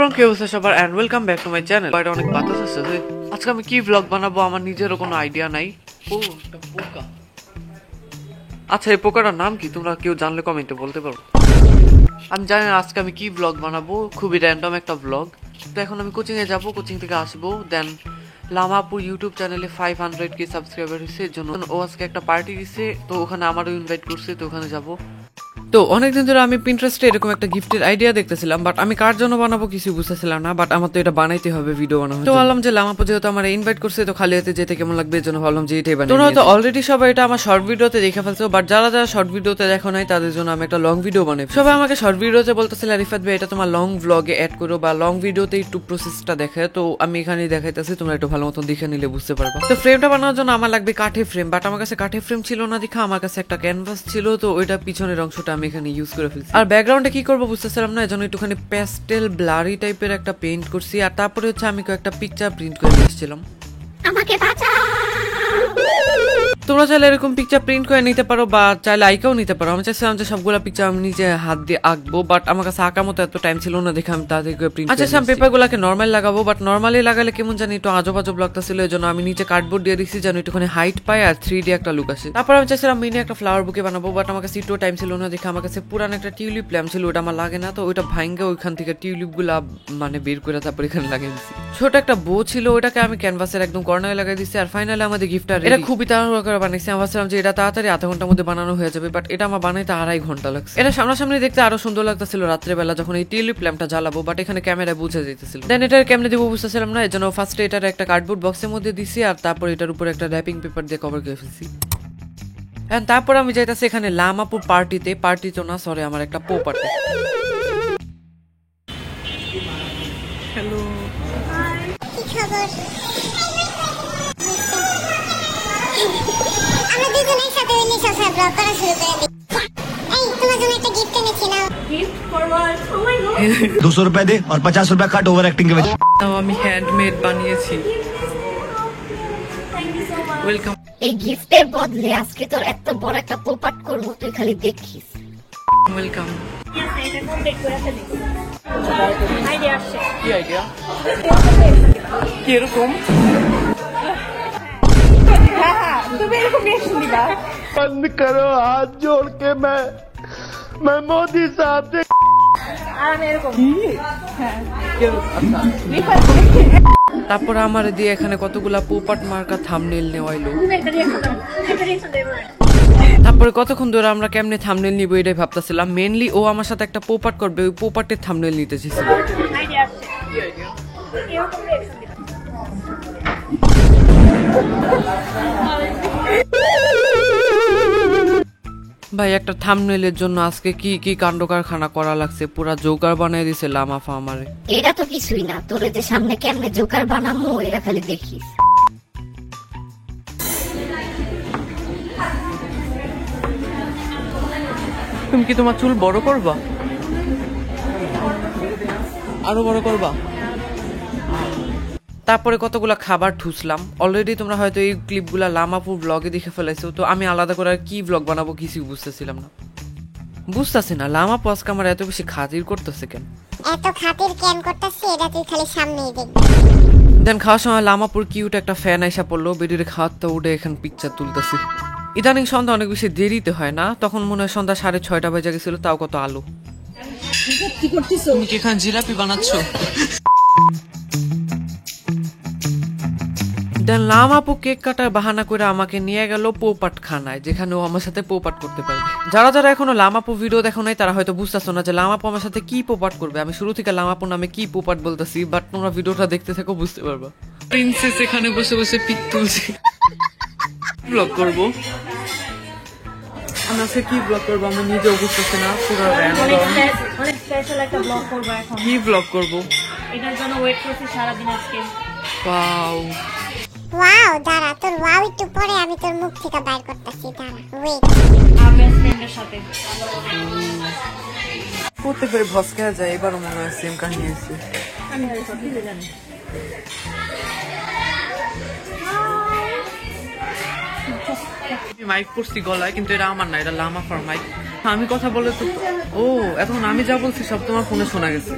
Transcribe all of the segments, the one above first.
আসসালাম কেউ আছে সবার and welcome back to my channel. বাইরে অনেক বাতাস আছে। আজকে আমি কি ব্লগ বানাবো আমার নিজেরও কোনো আইডিয়া নাই। ও একটা পোকা। আচ্ছা এই পোকাটার নাম কি তোমরা কেউ জানলে কমেন্টে বলতে পারো। আমি জানি না আজকে আমি কি ব্লগ বানাবো, খুবই র্যান্ডম একটা ব্লগ। তো এখন আমি কোচিং এ যাবো, কোচিং থেকে আসবো, দেন লামাপুর ইউটিউব চ্যানেলে 500K সাবস্ক্রাইবার হয়েছে, এর জন্য ও আজকে একটা পার্টি দিছে, তো ওখানে আমারও ইনভাইট করছে, তো ওখানে যাবো। তো অনেকদিন ধরে আমি পিন্টারেস্টে এরকম একটা গিফটের আইডিয়া দেখতেছিলাম, বাট আমি কার জন্য বানাবো কিছু বুঝতেছিলাম না, বাট আমার তো এটা বানাইতে হবে, ভিডিও বানাবো। তো ভাবলাম যে লামাপু যেহেতু আমার ইনভাইট করছে, তো খালি হাতে যেতে কেমন লাগবে, এর জন্য ভাবলাম যে এটাই বানাই। তোমরা হয়তো অলরেডি সবাই এটা আমার শর্ট ভিডিওতে দেখে ফেলছো, বাট যারা যারা শর্ট ভিডিওতে দেখো নাই তাদের জন্য আমি একটা লং ভিডিও বানাই। সবাই আমাকে শর্ট ভিডিওতে বলতেছিল রিফাত ভাই এটা তোমার লং ব্লগে অ্যাড করো বা লং ভিডিওতে একটু প্রসেসটা দেখে, তো আমি এখানে দেখাইতেছি, তোমরা একটু ভালো মতন দেখে নিলে বুঝতে পারবা। তো ফ্রেমটা বানানোর জন্য আমার লাগবে কাঠের ফ্রেম, বাট আমার কাছে কাঠের ফ্রেম ছিল না, দেখা আমার কাছে একটা ক্যানভাস ছিল, তো ওইটা পিছনের অংশটা আমি এখানে ইউজ করে ফেলছি। আর ব্যাকগ্রাউন্ডে কি করবো বুঝতেছিলাম না, এজন্য একটুখানি প্যাস্টেল ব্লারি টাইপের একটা পেইন্ট করছি, আর তারপরে হচ্ছে আমি কয়েকটা পিকচার প্রিন্ট করে নিয়েছিলাম। আমাকে বাঁচাও। তোমরা চাইলে এরকম পিকচার প্রিন্ট করে নিতে পারো বা চাইলে আঁকাও নিতে পারো। আমি চাইছিলাম যে সবগুলা পিকচার আমি নিজে হাত দিয়ে আঁকবো, বাট আমার কাছে আঁকার মতো এত টাইম ছিল না, দেখে আমি তাদের প্রিন্ট আচ্ছা পেপার গুলাকে নর্মাল লাগাবো, বাট নর্মালি লাগালে কেমন জানি একটু আজব আজব লাগতেছিল, এই জন্য আমি নিচে কার্ডবোর্ড দিয়ে দিচ্ছি যেন একটুখানি হাইট পায় আর 3D একটা লুক আসে। তারপর আমি চাইছিলাম মিনি একটা ফ্লাওয়ার বুকে বানাবো, বাট আমার কাছে একটু টাইম ছিল না, দেখে আমার কাছে পুরান একটা টিউলিপ ল্যাম্প ছিল, ওটা আমার লাগে না, তো ওইটা ভাঙ্গে ওইখান থেকে টিউলিপ গুলা মানে বের করে তারপর এখানে লাগিয়ে দিচ্ছি। ছোট একটা বো ছিল, ওটাকে আমি ক্যানভাসের একদম কর্নারে লাগাই দিচ্ছি, আর ফাইনালি আমাদের গিফটটা এটা খুবই তাড়াহুড়ো করে বানাইছি। আমি ভাবছিলাম যে এটা তাড়াতাড়ি আধা ঘন্টার মধ্যে বানানো হয়ে যাবে, বাট এটা আমার বানাইতে 2.5 ঘন্টা লাগছে। এটা সামনাসামনি দেখতে আরো সুন্দর লাগতেছিল রাত্রেবেলা যখন এই টিউলিপ ল্যাম্পটা জ্বালাবো, বাট এখানে ক্যামেরায় বুঝে যেতেছিল। দেন এটার কেমনে দিব বুঝতেছিলাম না, এর জন্য ফার্স্টে এটার একটা কার্ডবোর্ড বক্সের মধ্যে দিছি, আর তারপর এটার উপর একটা র্যাপিং পেপার দিয়ে কভার করে ফেলছি। তারপর আমি যাইতাছি এখানে লামাপুর পার্টিতে, পার্টি তো না সরি আমার একটা পো পার্টি। হ্যালো কি খবর? আমরা দুজন একসাথে মিলে সব ব্লগ করা শুরু করে দিই। এই তোমার জন্য একটা গিফট এনেছি নাও। Gift for what? Oh my God 200 रुपए दे और 50 रुपए काट ओवर एक्टिंग के वजह। আমি হ্যান্ডমেড বানিয়েছি। Thank you so much welcome. এই গিফটের বদলে আজকে তোর এত বড় একটা পোপাট করবো, তুই খালি দেখিস। ওয়েলকাম। यस এটা কোন ডেট করে ফেলি আইডিয়া আসছে কি আইডিয়া? কি এরকম? হ্যাঁ তুমি এরকম রিঅ্যাকশন দিবা बंद करो हाथ जोड़ के मैं मोदी साहब से আর আমি এরকম তারপর আমার দিয়ে এখানে কতগুলা পোপাট মার্কা থাম্বনেল নেওয়াইলো। তুমি একটা রিঅ্যাকশন দেবো তারপরে কতক্ষণ ধরে আমরা কেমনে থাম্বনেল নিব এটাই ভাবতেছিলাম। মেইনলি ও আমার সাথে একটা পোপাট করবে, ওই পোপাটের থাম্বনেল নিতে চেয়েছিল। আইডিয়া আসছে কি আইডিয়া এরকম রিঅ্যাকশন দিবা ভাই একটা থাম্বনেলের জন্য আজকে কি কি কাণ্ড কারখানা করা লাগছে, পুরা জোকার বানিয়ে দিছে লামাফা আমারে। এটা তো কিছুই না, তোর যে সামনে কেমনে জোকার বানামো এটা খালি দেখিস। তুমি কি তোমার চুল বড় করবা, আরো বড় করবা? তারপরে কতগুলা খাবার ঠুসলাম। অলরেডি তোমরা হয়তো এই ক্লিপগুলা লামাপুর ব্লগে দেখে ফেলাইছো, তো আমি আলাদা করে আর কি ব্লগ বানাবো কিছু বুঝতেছিলাম না। বুঝতেছি না লামাপু আজকে আমার এত বেশি খাতির করতেছে কেন, এত খাতির কেন করতেছে এটা তুই খালি সামনেই দেখবি। দেন খাওয়ার সময় লামাপুর কিউট একটা ফ্যান আইসা পড়লো, বেডির খাওয়াতে উঠে এখানে পিকচার তুলতেছি। ইদানিং সন্ধ্যা অনেক বেশি দেরিতে হয় না, তখন মনে হয় সন্ধ্যা 6:30 বাজে গেছিল, তাও কত আলো। কি করতেছো তুমি কি এখানে জিলাপি বানাচ্ছো? দেন লামাপু কেক কাটার বাহানা করে আমাকে নিয়ে গেল পোপাট খানায়, যেখানে ও আমার সাথে পোপাট করতে পারবে। যারা যারা এখনো লামাপু ভিডিও দেখো নাই তারা হয়তো বুঝতেছো না যে লামাপু আমার সাথে কি পোপাট করবে। আমি শুরু থেকে লামাপু নামে কি পোপাট বলতেছি, বাট তোমরা ভিডিওটা দেখতে থাকো বুঝতে পারবা। প্রিন্সেস এখানে বসে বসে পিক তুলছে। ব্লগ করবো আমি আজকে, কি ব্লগ করবো আমি নিজেও বুঝতেছি না, পুরো অনেক স্পেশাল একটা ব্লগ করব এখন। কি ব্লগ করবো? এটার জন্য ওয়েট করছি সারা দিন আজকে। ওয়াও ওয়াও দাঁড়া, তোর ওয়াও একটু পরে আমি তোর মুখ থেকে বাইর করতেছি, দাঁড়া ওয়েট। আর বেস্ট ফ্রেন্ডের সাথে প্রত্যেকবার ভস খেয়া যায়, এবারও মনে হয় সেম কাহিনী আছে। আমি সব কিছু জানি। মাইক পড়ছি গলায়, কিন্তু এটা আমার না, এটা লামাফার মাইক। আমি কথা বলে তো ও এখন আমি যা বলছি সব তোমার ফোনে শোনা গেছে।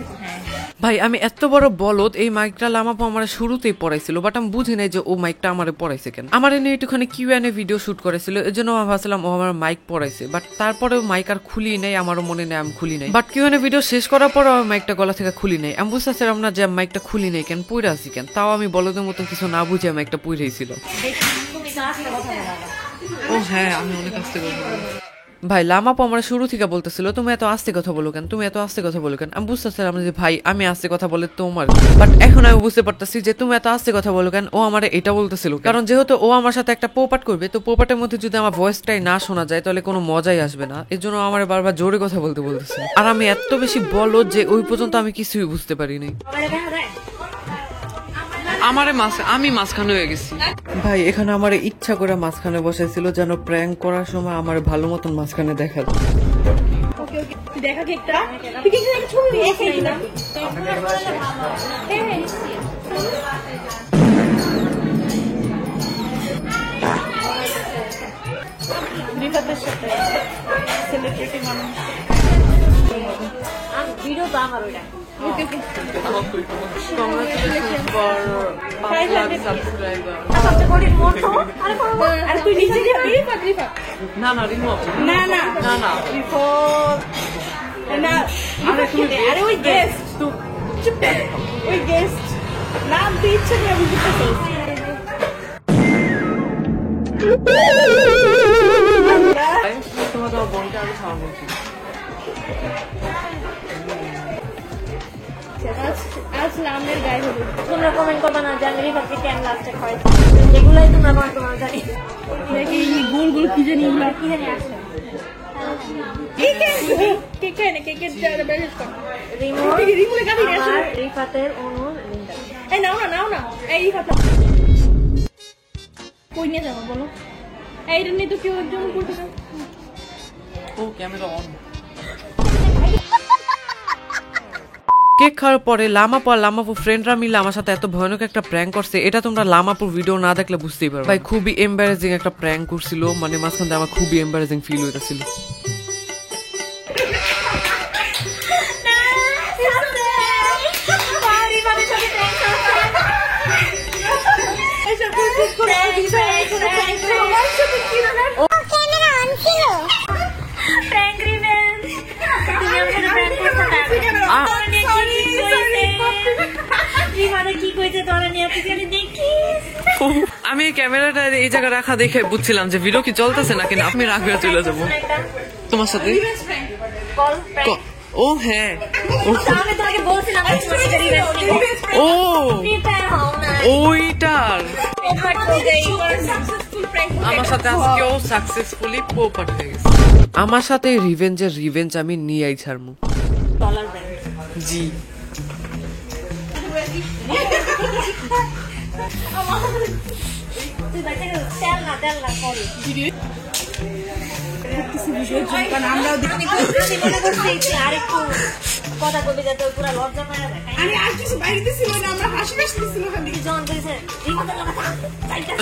ভাই আমি এত বড় বলদ, এই মাইকটা লামাপু আমার শুরুতেই পড়াইছিল, বাট আমি বুঝি নাই যে ও মাইকটা আমারে পড়াইছে কেন। আমার এনে একটুখানি কিউএনএ ভিডিও শুট করেছিল, এর জন্য আমি ভাবছিলাম ও আমার মাইক পড়াইছে, বাট তারপরেও মাইক আর খুলি নাই, আমারও মনে নেই আমি খুলি নাই। বাট কিউএনএ ভিডিও শেষ করার পর মাইকটা গলা থেকে খুলি নাই। আমি বুঝতেছিলাম না যে মাইকটা খুলি নাই কেন, পইরা আছি কেন। তাও আমি বলদের মতন কিছু না বুঝে মাইকটা পইরাইছিল। ও হ্যাঁ, আমি অনেক আস্তে কথা বলি। ভাই লামাপু আমার শুরু থেকে বলতেছিল তুমি এত আস্তে কথা বলো কেন, তুমি এত আস্তে কথা বলো কেন। আমি বুঝতেছিলাম যে ভাই আমি আস্তে কথা বলে তোমার, বাট এখন আমি বুঝতে পারতেছি যে তুমি এত আস্তে কথা বলো কেন। ও আমার এটা বলতেছিল কারণ যেহেতু ও আমার সাথে একটা পোপাট করবে, তো পোপাটের মধ্যে যদি আমার ভয়েসটাই না শোনা যায় তাহলে কোনো মজাই আসবে না। এর জন্য আমার বারবার জোরে কথা বলতেছে। আর আমি এত বেশি বলদ যে ওই পর্যন্ত আমি কিছুই বুঝতে পারিনি। আমি মাঝখানে হয়ে গেছি ভাই। এখানে আমার ইচ্ছা করে মাঝখানে বসাইছিল যেন প্র্যাঙ্ক করার সময় আমার ভালো মতন মাঝখানে দেখা যায়। দেখা কেকটা তুই কেকটা একটা ছবি দিয়ে না রিফাতের সাথে সেলিব্রিটি মানুষ আমি ভিডিও তো আমার ওইটা আসলামের গায়ে হলুদ তোমরা কমেন্ট করবে না যে আমি রিফাতকে কেন লাস্টে খাওয়াইছি, এগুলাই তোমরা কমেন্ট করবে জানি। দেখি এই গোল গোল কি জানি এগুলো কি জানি আসে কেকের জায়গা ব্যালেন্স কর রিমুলে গাবি আসে রিফাতের অনু লিংকটা এই নাও না এই রিফাত কই নিয়ে যাবো বলো, এইটা নিয়ে তো কেউ একজন করতে ও ক্যামেরা অন। কেক খাওয়ার পরে লামাপু আর লামাপু ফ্রেন্ডরা মিলে আমার সাথে এত ভয়ানক একটা প্র্যাঙ্ক করছে, এটা তোমরা লামাপুর ভিডিও না দেখলে বুঝতেই পারবে। ভাই খুবই এম্বারেজিং একটা প্র্যাঙ্ক করছিল, মানে মাঝখান থেকে আমার খুবই এম্বারেজিং ফিল হইতেছিল। আমি ক্যামেরাটা এই জায়গায় রাখা দেখে বুঝছিলাম যে ভিডিও কি চলতেছে নাকি না, আমি রাখবে চলে যাবো তোমার সাথে। ও হ্যাঁ, ও ওইটার আমার সাথে আজকেও সাকসেসফুলি পোপাট হয়ে গেছে। আমার সাথে রিভেঞ্জ আমি নিয়েই ছাড়মু। জি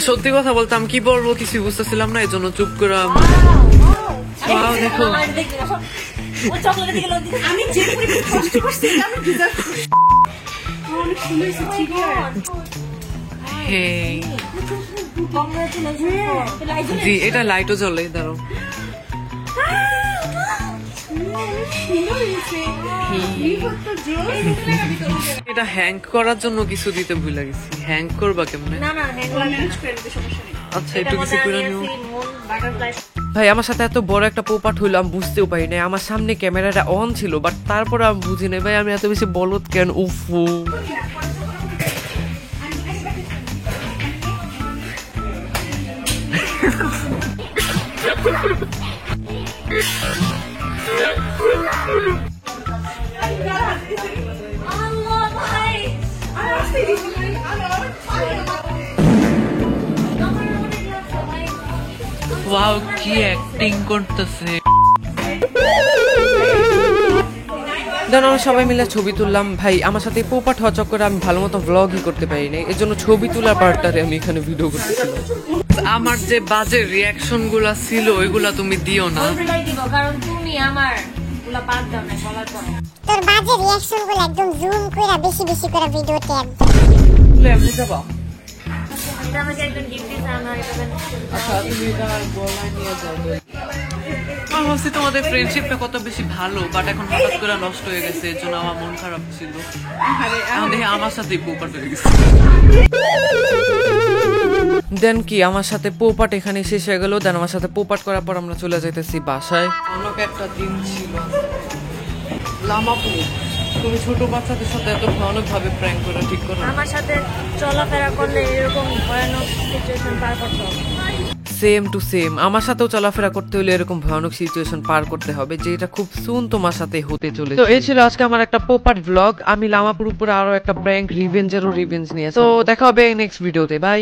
সত্যি কথা বলতাম কি বলবো কিছু বুঝতেছিলাম না, এই জন্য চুপ করে দেখো জি এটা লাইটও জ্বলে, দাঁড়াও এটা হ্যাং করার জন্য কিছু দিতে ভুলে গেছি। হ্যাং করবা কেমনে? আচ্ছা একটু কিছু করে নিও। ভাই আমার সাথে এত বড় একটা পোপাট হইলো আমি বুঝতেও পারি নাই, আমার সামনে ক্যামেরাটা অন ছিল, বাট তারপরে আমি বুঝি নাই ভাই আমি এত বেশি বলদ কেন। উফু ওয়াও কি অ্যাক্টিং করতেছে। দেন আমরা সবাই মিলে ছবি তুললাম। ভাই আমার সাথে পোপাট হওয়া চক্করে আমি ভালো মতো ব্লগই করতে পারি নাই, এর জন্য ছবি তোলার পার্টটারে আমি এখানে ভিডিও করতেছিলাম। আমার যে বাজে রিয়াকশন গুলা ছিল ওইগুলা তুমি দিও না, কারণ তুমি আমার ওগুলা বাদ দাও না বলার পরে। তোর বাজে রিয়াকশন গুলো একদম জুম করে বেশি বেশি করে ভিডিওতে একদম এমনি যাবা এটা আমাকে একজন গিফট দিয়েছে, আমার এটা আচ্ছা তুমি এটা গলায় নিয়ে যাও। আমার ভাবছি তোমাদের ফ্রেন্ডশিপটা কত বেশি ভালো, বাট এখন হঠাৎ করে নষ্ট হয়ে গেছে, এর জন্য আমার মন খারাপ ছিল। এখন দেখি আমার সাথে পোপাট হয়ে গেছে। দেন কি আমার সাথে পোপাট এখানে শেষ হয়ে গেল। দেন আমার সাথে পোপাট করার পর আমরা চলে যাইতেছি বাসায়। অনেক একটা দিন ছিল। লামাপু, তুমি ছোট বাচ্চাদের সাথে এত ভয়ানক ভাবে প্র্যাঙ্ক করে ঠিক করো। আমার সাথে চলাফেরা করলে এরকম ভয়ানক সিচুয়েশন পার করতে হবে। সেম টু সেম, আমার সাথেও চলাফেরা করতে হলে এরকম ভয়ানক সিচুয়েশন পার করতে হবে, যেটা খুব সুন তোমার সাথে হতে চলেছে। তো এই ছিল আজকে আমার একটা পোপাট ব্লগ। আমি লামাপুর উপরে আরো একটা প্র্যাঙ্ক রিভেঞ্জেরও রিভেঞ্জ নিয়ে, তো দেখা হবে নেক্সট ভিডিওতে। বাই।